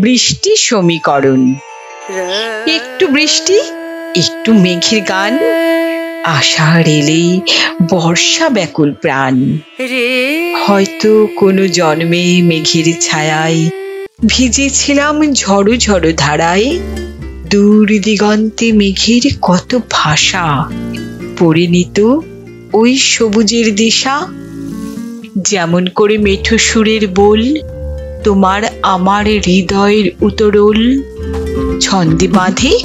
বৃষ্টি সমীকরণ। একটু বৃষ্টি, একটু মেঘের গান, আষাঢ় এলেই বর্ষা ব্যাকুল প্রাণ। হয়তো কোনো জন্মে মেঘের ছায়ায় ভিজেছিলাম ঝড়ো ঝড়ো ধারায়। দূর দিগন্তে মেঘের কত ভাষা, পড়ে নিত ওই সবুজের দিশা। যেমন করে মেঠো সুরের বোল, তোমার আমার হৃদয়ের উতরোল। ছন্দে বাঁধে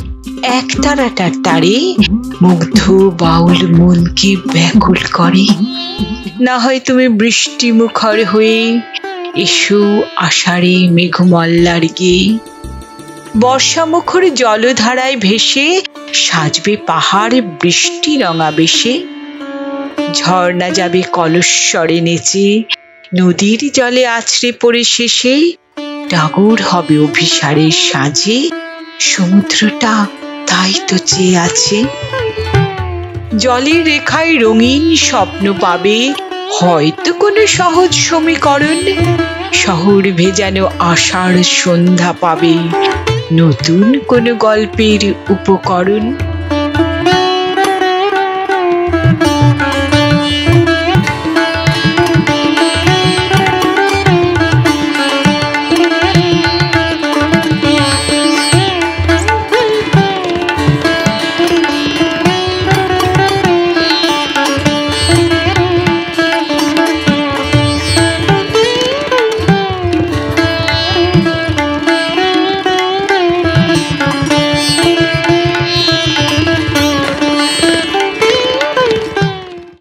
একতারাটার তারে, মুগ্ধ বাউল মনকে ব্যাকুল করে। না হয় তুমি বৃষ্টি মুখর হয়ে এসো আষাঢ়ে মেঘমল্লার গেয়ে। বর্ষা মুখর জলধারায় ভেসে সাজবে পাহাড় বৃষ্টি রঙা বেশে। ঝর্ণা যাবে কলস্বরে নেচে, নদীর জলে আছড়ে পড়ে শেষে। ডাগর হবে অভিসারের সাজে, সমুদ্রটা তাই তো চেয়ে আছে। জলের রেখায় রঙিন স্বপ্ন পাবে, হয়তো কোনো সহজ সমীকরণ। শহর ভেজানো আষাঢ় সন্ধ্যা পাবে, নতুন কোনো গল্পের উপকরণ।